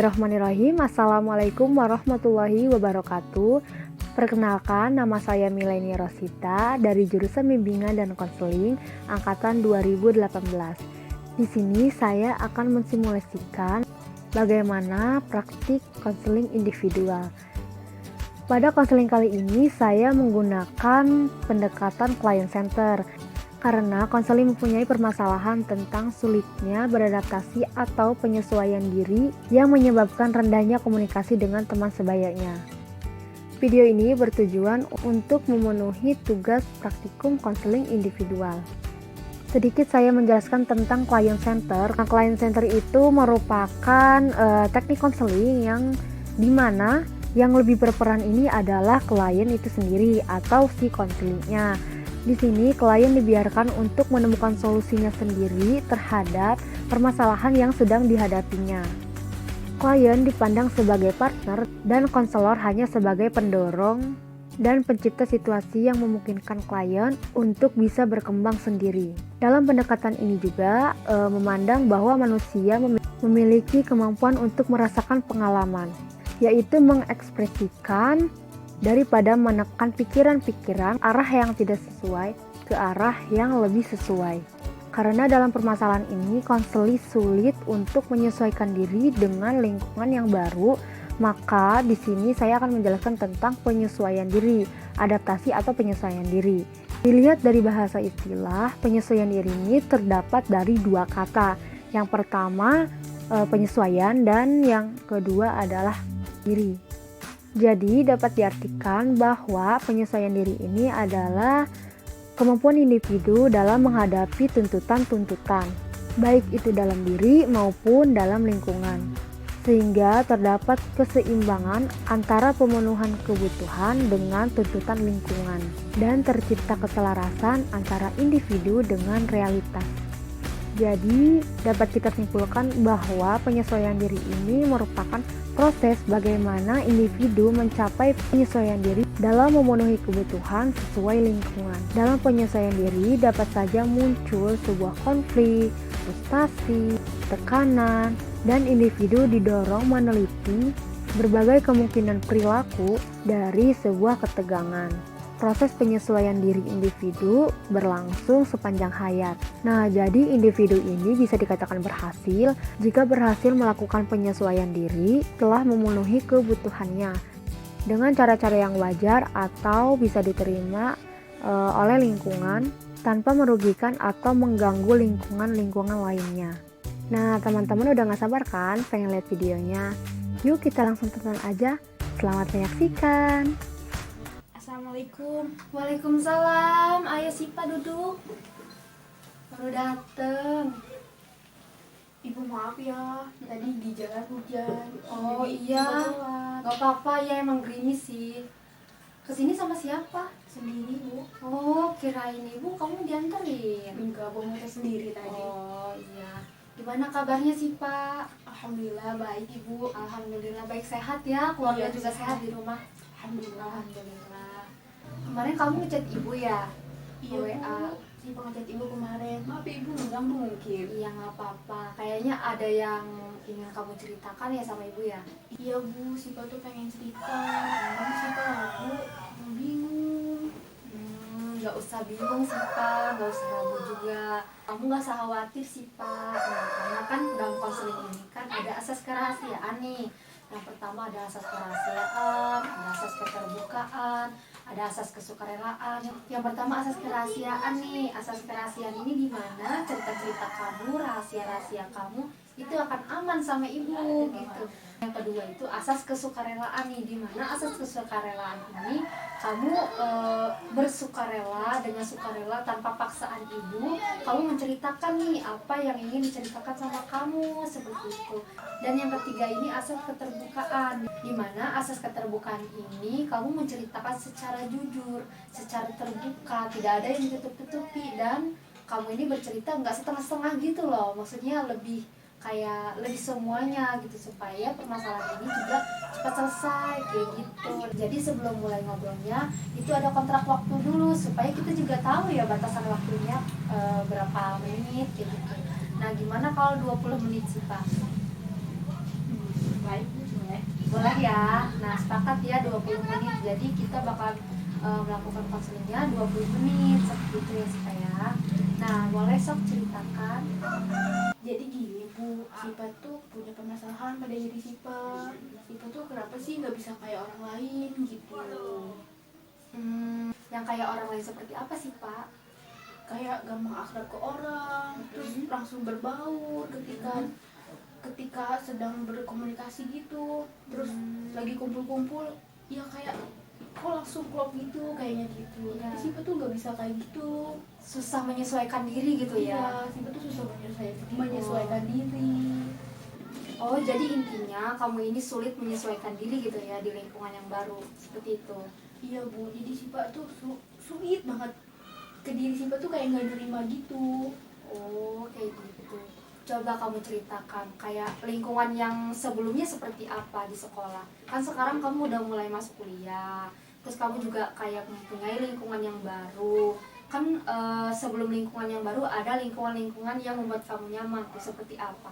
Bismillahirrahmanirrahim. Assalamualaikum warahmatullahi wabarakatuh. Perkenalkan, nama saya Mileni Rosita dari jurusan Bimbingan dan Konseling angkatan 2018. Di sini saya akan mensimulasikan bagaimana praktik konseling individual. Pada konseling kali ini saya menggunakan pendekatan client center karena konseling mempunyai permasalahan tentang sulitnya beradaptasi atau penyesuaian diri yang menyebabkan rendahnya komunikasi dengan teman sebayanya. Video ini bertujuan untuk memenuhi tugas praktikum konseling individual. Sedikit saya menjelaskan tentang client center. Nah, client center itu merupakan teknik konseling yang dimana yang lebih berperan ini adalah klien itu sendiri atau si konselingnya. Di sini klien dibiarkan untuk menemukan solusinya sendiri terhadap permasalahan yang sedang dihadapinya. Klien dipandang sebagai partner dan konselor hanya sebagai pendorong dan pencipta situasi yang memungkinkan klien untuk bisa berkembang sendiri. Dalam pendekatan ini juga memandang bahwa manusia memiliki kemampuan untuk merasakan pengalaman, yaitu mengekspresikan daripada menekan pikiran-pikiran arah yang tidak sesuai ke arah yang lebih sesuai. Karena dalam permasalahan ini konseling sulit untuk menyesuaikan diri dengan lingkungan yang baru, maka di sini saya akan menjelaskan tentang penyesuaian diri, adaptasi atau penyesuaian diri. Dilihat dari bahasa istilah, penyesuaian diri ini terdapat dari dua kata. Yang pertama penyesuaian dan yang kedua adalah diri. Jadi dapat diartikan bahwa penyesuaian diri ini adalah kemampuan individu dalam menghadapi tuntutan-tuntutan, baik itu dalam diri maupun dalam lingkungan, sehingga terdapat keseimbangan antara pemenuhan kebutuhan dengan tuntutan lingkungan, dan tercipta keselarasan antara individu dengan realitas. Jadi dapat kita simpulkan bahwa penyesuaian diri ini merupakan proses bagaimana individu mencapai penyesuaian diri dalam memenuhi kebutuhan sesuai lingkungan. Dalam penyesuaian diri dapat saja muncul sebuah konflik, frustasi, tekanan, dan individu didorong meneliti berbagai kemungkinan perilaku dari sebuah ketegangan. Proses penyesuaian diri individu berlangsung sepanjang hayat. Nah, jadi individu ini bisa dikatakan berhasil jika berhasil melakukan penyesuaian diri telah memenuhi kebutuhannya dengan cara-cara yang wajar atau bisa diterima oleh lingkungan tanpa merugikan atau mengganggu lingkungan lainnya. Nah, teman-teman udah gak sabar kan pengen lihat videonya? Yuk kita langsung tonton aja. Selamat menyaksikan. Assalamualaikum. Waalaikumsalam. Ayo Sipa duduk. Baru dateng. Ibu maaf ya, tadi di jalan hujan. Oh iya, gak apa-apa ya, emang gerimis sih. Kesini sama siapa? Sendiri Bu. Oh, kirain ibu kamu dianterin. Enggak, Bu, mau sendiri tadi. Oh iya. Gimana kabarnya sih Pak? Alhamdulillah baik Ibu. Alhamdulillah baik, sehat ya. Keluarga juga sehat di rumah. Alhamdulillah. Kemarin kamu ngechat ibu ya? Iya WA. Si ngechat ibu kemarin. Maaf ibu mengganggu mungkin. Iya nggak apa-apa. Kayaknya ada yang ingin kamu ceritakan ya sama ibu ya? Iya Bu, Sipa tuh pengen cerita. Tapi Sipa aku bingung. Nggak usah bingung Sipa, nggak usah ragu juga. Kamu nggak usah khawatir Sipa. Nah, karena kan dalam konseling ini kan ada asas kerahasiaan nih. Yang pertama ada asas kerahasiaan, ada asas keterbukaan, ada asas kesukarelaan. Yang pertama asas kerahasiaan nih. Asas kerahasiaan ini di mana cerita-cerita kamu, rahasia-rahasia kamu itu akan aman sama ibu gitu. Yang kedua itu asas kesukarelaan nih, di mana asas kesukarelaan ini kamu bersukarela dengan sukarela tanpa paksaan ibu. Kamu menceritakan nih apa yang ingin diceritakan sama kamu seperti itu. Dan yang ketiga ini asas keterbukaan, di mana asas keterbukaan ini kamu menceritakan secara jujur, secara terbuka, tidak ada yang ditutup-tutupi, dan kamu ini bercerita nggak setengah-setengah gitu loh, maksudnya lebih semuanya gitu, supaya permasalahan ini juga cepat selesai kayak gitu. Jadi sebelum mulai ngobrolnya itu ada kontrak waktu dulu supaya kita juga tahu ya batasan waktunya berapa menit kayak gitu. Nah, gimana kalau 20 menit sih Pak? Baik, Bu. Boleh. Boleh ya. Nah, sepakat ya 20 menit. Jadi kita bakal melakukan konselingnya 20 menit seperti itu ya Sipa ya. Nah, boleh sok ceritakan. Jadi gini Bu, Sipa tuh punya permasalahan pada diri Sipa. Sipa tuh kenapa sih nggak bisa kayak orang lain gitu? Yang kayak orang lain seperti apa sih Pak? Kayak gampang akrab ke orang, terus langsung berbaur ketika sedang berkomunikasi gitu. Terus lagi kumpul-kumpul, ya kayak kok langsung klop gitu kayaknya gitu. Iya. Tapi Sipa tuh nggak bisa kayak gitu. Susah menyesuaikan diri gitu ya. Iya, Sipa tuh susah menyesuaikan diri. Oh, jadi intinya kamu ini sulit menyesuaikan diri gitu ya di lingkungan yang baru. Seperti itu. Iya Bu, jadi Sipa tuh sulit banget ke diri Sipa tuh kayak nggak nerima gitu. Oh, kayak gitu. Coba kamu ceritakan kayak lingkungan yang sebelumnya seperti apa di sekolah. Kan sekarang kamu udah mulai masuk kuliah. Terus kamu juga kayak mempunyai lingkungan yang baru. Kan sebelum lingkungan yang baru ada lingkungan-lingkungan yang membuat kamu nyaman. Seperti apa?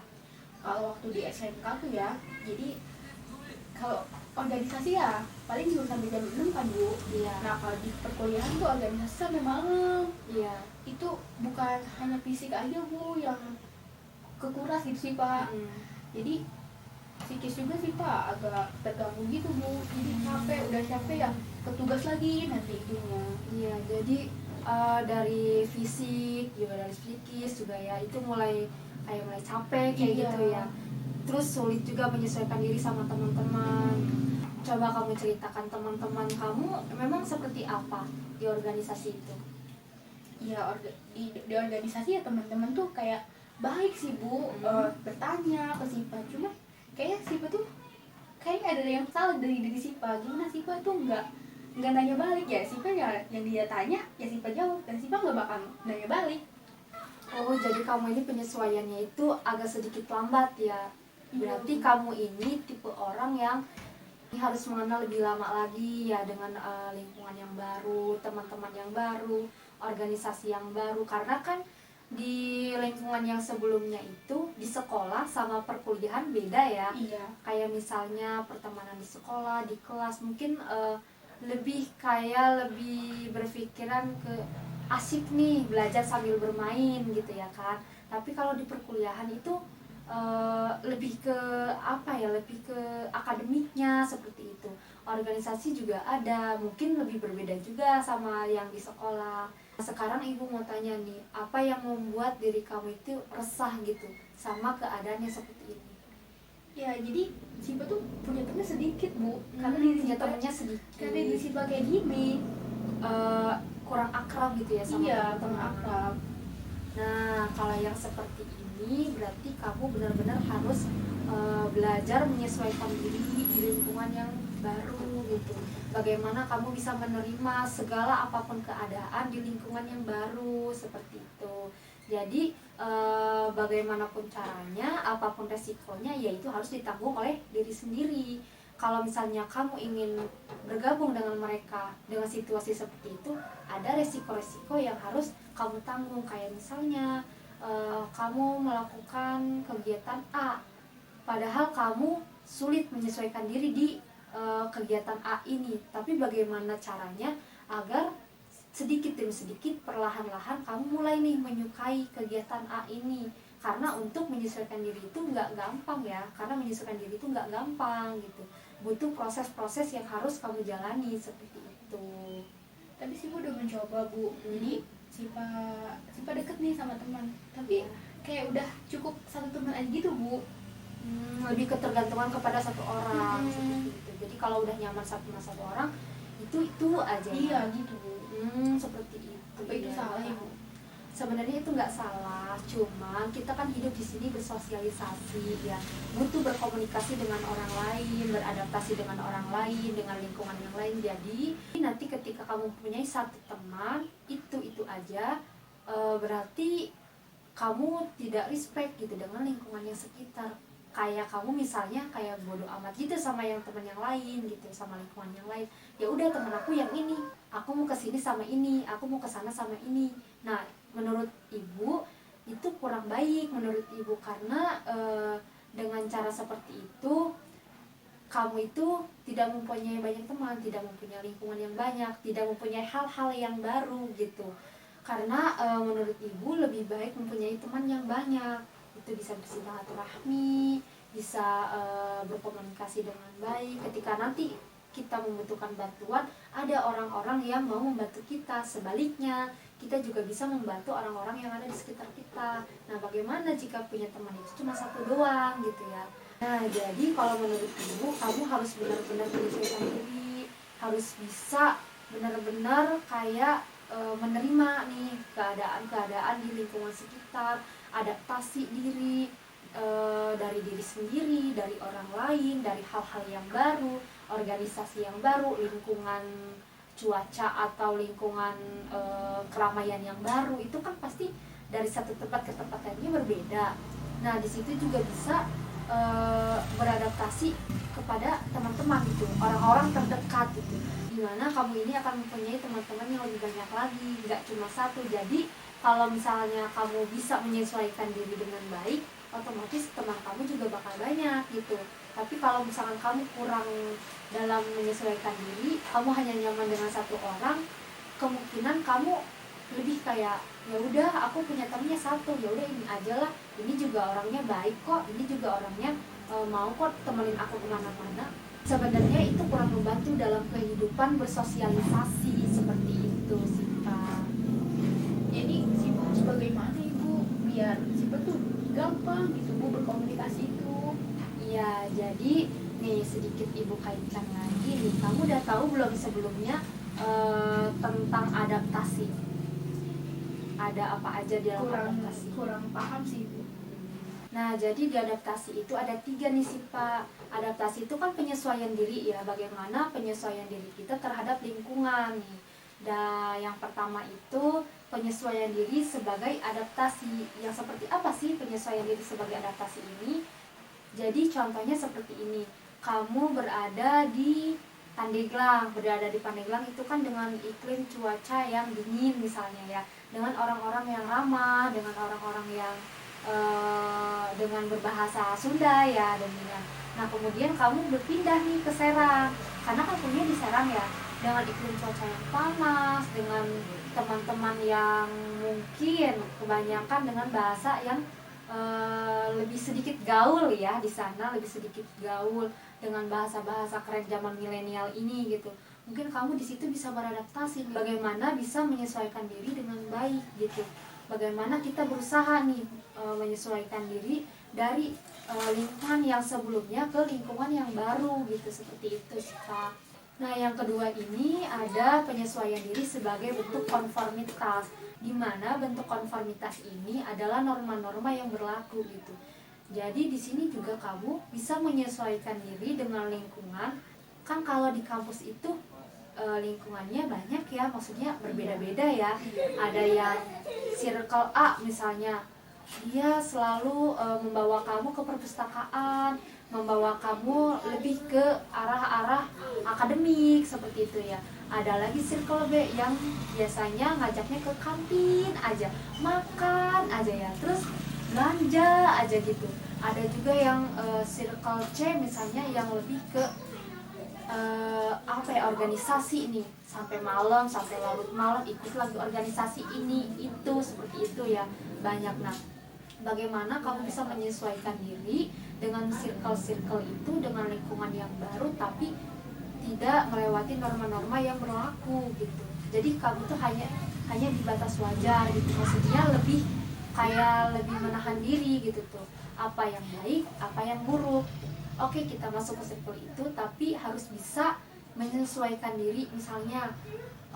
Kalau waktu di SMK tuh ya, jadi kalau organisasi ya paling cuma sampai jam 6 kan Bu. Iya. Nah kalau di perkuliahan tuh organisasi sampai malam. Iya. Itu bukan hanya fisik aja Bu yang kekuras gitu sih Pak. Jadi psikis juga sih Pak, agak terganggu gitu Bu. Jadi udah capek ya petugas lagi nanti itunya. Iya, jadi dari fisik juga dari psikis juga ya itu mulai capek kayak Iya. gitu ya. Terus sulit juga menyesuaikan diri sama teman-teman. Coba kamu ceritakan teman-teman kamu memang seperti apa di organisasi itu? Ya di organisasi ya teman-teman tuh kayak baik sih Bu, bertanya ke Sipa, cuma kayaknya Sipa tuh kayaknya ada yang salah dari diri Sipa. Gimana Sipa tuh nggak nanya balik ya, Sipa ya yang dia tanya ya Sipa jawab, dan Sipa nggak bakal nanya balik. Oh, jadi kamu ini penyesuaiannya itu agak sedikit lambat ya. Berarti kamu ini tipe orang yang harus mengenal lebih lama lagi ya dengan lingkungan yang baru, teman-teman yang baru, organisasi yang baru. Karena kan di lingkungan yang sebelumnya itu di sekolah sama perkuliahan beda ya. Iya. Kayak misalnya pertemanan di sekolah, di kelas mungkin lebih berpikiran ke asik nih belajar sambil bermain gitu ya kan. Tapi kalau di perkuliahan itu lebih ke lebih ke akademiknya seperti itu. Organisasi juga ada, mungkin lebih berbeda juga sama yang di sekolah. Sekarang ibu mau tanya nih, apa yang membuat diri kamu itu resah gitu sama keadaannya seperti ini? Ya jadi Sipa tuh punya teman sedikit Bu, karena diri Punya Sipa temennya sedikit. karena diri Sipa kayak gini. Kurang akrab gitu ya sama Iya, teman-teman. teman akrab. Nah, kalau yang seperti ini berarti kamu benar-benar harus belajar menyesuaikan diri di lingkungan yang baru gitu. Bagaimana kamu bisa menerima segala apapun keadaan di lingkungan yang baru seperti itu. Jadi bagaimanapun caranya, apapun resikonya, yaitu harus ditanggung oleh diri sendiri. Kalau misalnya kamu ingin bergabung dengan mereka dengan situasi seperti itu, ada resiko-resiko yang harus kamu tanggung. Kayak misalnya kamu melakukan kegiatan A, padahal kamu sulit menyesuaikan diri di kegiatan A ini. Tapi bagaimana caranya agar sedikit demi sedikit perlahan-lahan kamu mulai nih menyukai kegiatan A ini. Karena untuk menyesuaikan diri itu nggak gampang ya, karena menyesuaikan diri itu nggak gampang gitu, butuh proses-proses yang harus kamu jalani seperti itu. Tapi Sipa udah mencoba Bu, jadi Sipa deket nih sama teman, tapi kayak udah cukup satu teman aja gitu Bu. Lebih ketergantungan kepada satu orang seperti itu. Jadi kalau udah nyaman sama satu orang itu aja. Iya gitu Bu. Seperti itu. Apa itu salah ya Bu? Sebenarnya itu nggak salah, cuma kita kan hidup di sini bersosialisasi ya, butuh berkomunikasi dengan orang lain, beradaptasi dengan orang lain, dengan lingkungan yang lain. Jadi nanti ketika kamu punya satu teman itu aja, berarti kamu tidak respect gitu dengan lingkungan yang sekitar. Kayak kamu misalnya kayak bodoh amat gitu sama yang teman yang lain gitu, sama lingkungan yang lain. Ya udah, teman aku yang ini, aku mau kesini sama ini, aku mau kesana sama ini. Nah, menurut ibu itu kurang baik menurut ibu, karena dengan cara seperti itu kamu itu tidak mempunyai banyak teman, tidak mempunyai lingkungan yang banyak, tidak mempunyai hal-hal yang baru gitu. Karena menurut ibu lebih baik mempunyai teman yang banyak. Itu bisa bersilaturahmi, bisa berkomunikasi dengan baik. Ketika nanti kita membutuhkan bantuan, ada orang-orang yang mau membantu kita. Sebaliknya, kita juga bisa membantu orang-orang yang ada di sekitar kita. Nah, bagaimana jika punya teman itu cuma satu doang gitu ya. Nah, jadi kalau menurut ibu, kamu harus benar-benar menyesuaikan diri, harus bisa benar-benar kayak menerima nih keadaan-keadaan di lingkungan sekitar, adaptasi diri dari diri sendiri, dari orang lain, dari hal-hal yang baru, organisasi yang baru, lingkungan cuaca atau lingkungan keramaian yang baru. Itu kan pasti dari satu tempat ke tempat lainnya berbeda. Nah, di situ juga bisa beradaptasi kepada teman-teman gitu, orang-orang terdekat gitu, dimana kamu ini akan mempunyai teman-teman yang lebih banyak lagi, nggak cuma satu. Jadi kalau misalnya kamu bisa menyesuaikan diri dengan baik, otomatis teman kamu juga bakal banyak gitu. Tapi kalau misalkan kamu kurang dalam menyesuaikan diri, kamu hanya nyaman dengan satu orang, kemungkinan kamu lebih kayak ya udah aku punya temennya satu, ya udah ini aja lah, ini juga orangnya baik kok, ini juga orangnya mau kok temenin aku kemana-mana. Sebenarnya itu kurang membantu dalam kehidupan bersosialisasi seperti itu sih Pak. Jadi Sipa harus bagaimana ibu biar Sipa tuh gampang gitu bu berkomunikasi itu? Iya, jadi nih sedikit ibu kaitkan lagi nih, kamu udah tahu belum sebelumnya tentang adaptasi? Ada apa aja di dalam adaptasi? Kurang paham sih ibu. Nah, jadi di adaptasi itu ada 3 nih sih Pak. Adaptasi itu kan penyesuaian diri ya, bagaimana penyesuaian diri kita terhadap lingkungan nih. Dan yang pertama itu penyesuaian diri sebagai adaptasi. Yang seperti apa sih penyesuaian diri sebagai adaptasi ini? Jadi contohnya seperti ini, kamu berada di Pandeglang, itu kan dengan iklim cuaca yang dingin misalnya ya, dengan orang-orang yang ramah, dengan orang-orang yang dengan berbahasa Sunda ya, dominan. Nah, kemudian kamu berpindah nih ke Serang, karena kan punya di Serang ya, dengan iklim cuaca yang panas, dengan teman-teman yang mungkin kebanyakan dengan bahasa yang lebih sedikit gaul ya di sana, lebih sedikit gaul dengan bahasa-bahasa keren zaman milenial ini gitu. Mungkin kamu di situ bisa beradaptasi, bagaimana bisa menyesuaikan diri dengan baik gitu. Bagaimana kita berusaha nih menyesuaikan diri dari lingkungan yang sebelumnya ke lingkungan yang baru gitu, seperti itu sih Pak. Nah, yang kedua ini ada penyesuaian diri sebagai bentuk konformitas, di mana bentuk konformitas ini adalah norma-norma yang berlaku gitu. Jadi di sini juga kamu bisa menyesuaikan diri dengan lingkungan. Kan kalau di kampus itu lingkungannya banyak ya, maksudnya berbeda-beda ya. Ada yang circle A misalnya, dia selalu membawa kamu ke perpustakaan, membawa kamu lebih ke arah-arah akademik seperti itu ya. Ada lagi circle B yang biasanya ngajaknya ke kantin aja, makan aja ya, terus belanja aja gitu. Ada juga yang circle C misalnya yang lebih ke apa ya, organisasi ini, sampai malam, sampai larut malam ikut lagi organisasi ini itu, seperti itu ya, banyak. Nah, bagaimana kamu bisa menyesuaikan diri dengan circle-circle itu, dengan lingkungan yang baru, tapi tidak melewati norma-norma yang berlaku gitu. Jadi kamu tuh hanya di batas wajar gitu, maksudnya lebih kayak lebih menahan diri gitu tuh, apa yang baik, apa yang buruk. Oke, kita masuk ke circle itu, tapi harus bisa menyesuaikan diri. Misalnya,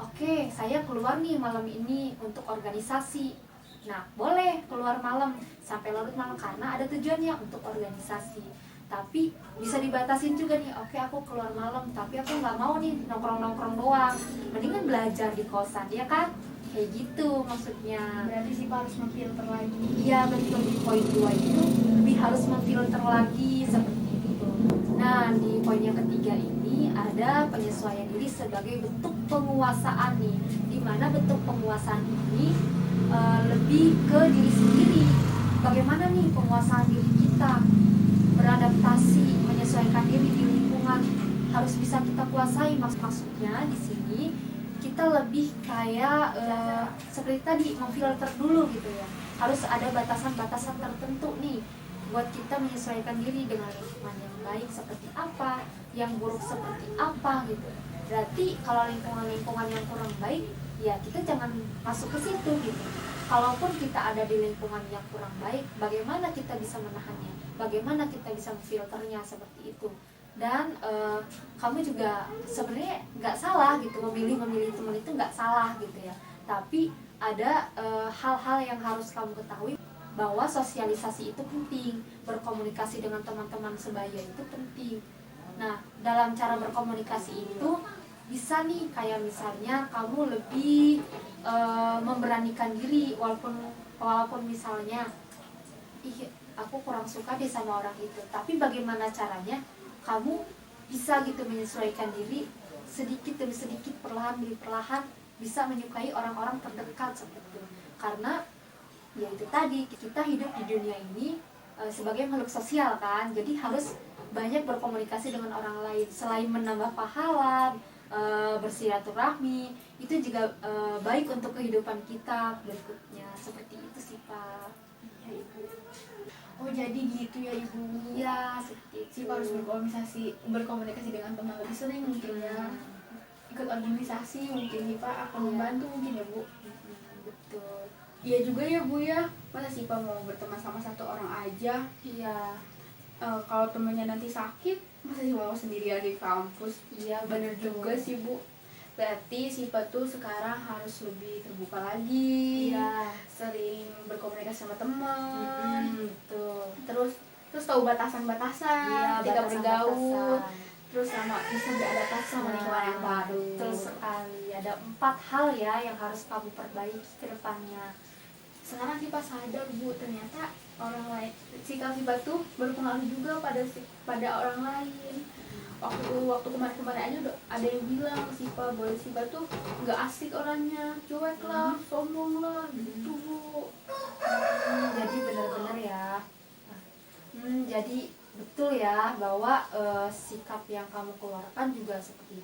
oke, saya keluar nih malam ini untuk organisasi. Nah, boleh keluar malam sampai larut malam karena ada tujuannya untuk organisasi. Tapi bisa dibatasin juga nih, oke aku keluar malam, tapi aku nggak mau nih nongkrong-nongkrong doang. Mendingan belajar di kosan, ya kan? Kayak gitu maksudnya. Berarti sih harus memfilter lagi. Iya betul, di poin 2 itu lebih harus memfilter lagi seperti itu. Nah, di poin yang ketiga ini ada penyesuaian diri sebagai bentuk penguasaan nih. Dimana bentuk penguasaan ini lebih ke diri sendiri. Bagaimana nih penguasaan diri kita beradaptasi, menyesuaikan diri di lingkungan harus bisa kita kuasai. Maksudnya di sini kita lebih kayak seperti tadi memfilter dulu gitu ya. Harus ada batasan-batasan tertentu nih buat kita menyesuaikan diri dengan lingkungan yang baik seperti apa, yang buruk seperti apa gitu. Berarti kalau lingkungan yang kurang baik, ya kita jangan masuk ke situ gitu. Kalaupun kita ada di lingkungan yang kurang baik, bagaimana kita bisa menahannya? Bagaimana kita bisa memfilternya seperti itu? Dan kamu juga sebenarnya nggak salah gitu, memilih teman itu nggak salah gitu ya. Tapi ada hal-hal yang harus kamu ketahui, bahwa sosialisasi itu penting, berkomunikasi dengan teman-teman sebaya itu penting. Nah, dalam cara berkomunikasi itu bisa nih kayak misalnya kamu lebih memberanikan diri, walaupun misalnya aku kurang suka deh sama orang itu, tapi bagaimana caranya kamu bisa gitu menyesuaikan diri sedikit demi sedikit, perlahan demi perlahan bisa menyukai orang-orang terdekat seperti itu. Karena ya itu tadi, kita hidup di dunia ini sebagai makhluk sosial kan, jadi harus banyak berkomunikasi dengan orang lain. Selain menambah pahala, bersilaturahmi, itu juga baik untuk kehidupan kita berikutnya. Seperti itu sih Pak. Iya Ibu. Oh jadi gitu ya Ibu. Ya seperti itu. Sipa harus berkomunikasi dengan teman lebih sering mungkin ya. Ikut organisasi mungkin Sipa akan membantu mungkin ya Bu. Betul. Iya juga ya Bu ya. Masa Sipa mau berteman sama satu orang aja? Iya. Kalau temennya nanti sakit, masa Sipa mau sendirian di kampus? Iya Bener juga sih Bu. Berarti Sipa tuh sekarang harus lebih terbuka lagi. Iya. Sering berkomunikasi sama teman. Betul. Terus tahu batasan-batasan, Iya, tidak bergaul. batasan-batasan. Terus sama bisa beradaptasi sama lingkungan yang baru. Betul sekali. Ada 4 hal ya yang harus kamu perbaiki ke depannya. Sekarang Sipa sadar Bu, ternyata orang lain, sikap Sipa tuh berpengaruh juga pada orang lain. Waktu kemarin aja udah ada yang bilang ke Sipa bahwa Sipa tuh nggak asik orangnya, cuek lah, sombong lah, gitu Bu. Jadi benar-benar ya. Jadi betul ya bahwa sikap yang kamu keluarkan juga seperti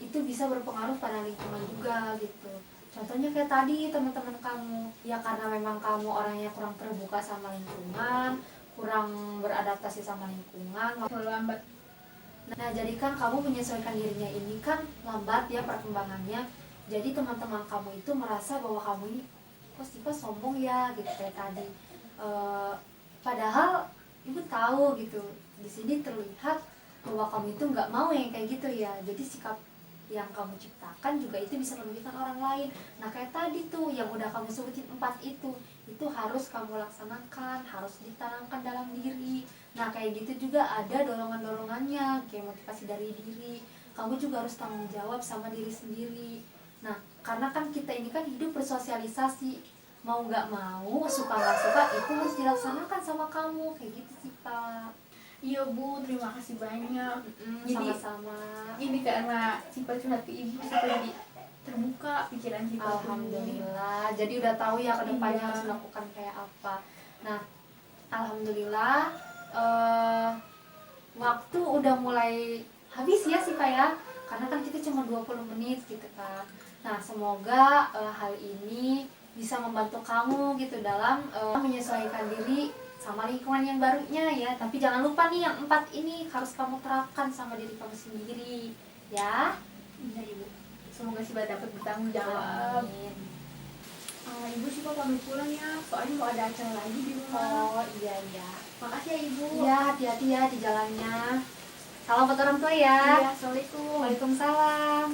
itu bisa berpengaruh pada lingkungan juga gitu. Contohnya kayak tadi teman-teman kamu, ya karena memang kamu orangnya kurang terbuka sama lingkungan, kurang beradaptasi sama lingkungan, Terlalu lambat. nah jadikan kamu menyesuaikan dirinya ini kan lambat ya perkembangannya. Jadi teman-teman kamu itu merasa bahwa kamu ini kok Sipa sombong ya gitu kayak tadi. Padahal ibu tahu gitu, di sini terlihat bahwa kamu itu nggak mau yang kayak gitu ya. Jadi sikap yang kamu ciptakan juga itu bisa merugikan orang lain. Nah kayak tadi tuh yang udah kamu sebutin 4 itu harus kamu laksanakan, harus ditanamkan dalam diri. Nah kayak gitu juga ada dorongan-dorongannya, kayak motivasi dari diri. Kamu juga harus tanggung jawab sama diri sendiri. Nah karena kan kita ini kan hidup bersosialisasi, mau nggak mau, suka nggak suka itu harus dilaksanakan sama kamu, kayak gitu sih Pak. Iya Bu, terima kasih banyak. Jadi Sama-sama. ini karena Sipa curhat ke Ibu, Sipa jadi terbuka pikiran Sipa. Alhamdulillah. Jadi udah tahu ya kedepannya Iya. harus melakukan kayak apa. Nah, alhamdulillah waktu udah mulai habis ya sih Pak ya. Karena kan kita cuma 20 menit gitu kan. Nah, semoga hal ini bisa membantu kamu gitu dalam menyesuaikan diri sama lingkungan yang barunya ya. Tapi jangan lupa nih yang 4 ini harus kamu terapkan sama diri kamu sendiri ya. Iya Ibu. Semoga Sipa dapat bertanggung jawab. Amin. Ibu Sipa pamit pulang ya, soalnya mau ada acara lagi di rumah. Oh iya. Makasih ya Ibu. Iya, hati-hati ya di jalannya. Salam buat orang tua ya. Iya, assalamualaikum. Waalaikumsalam.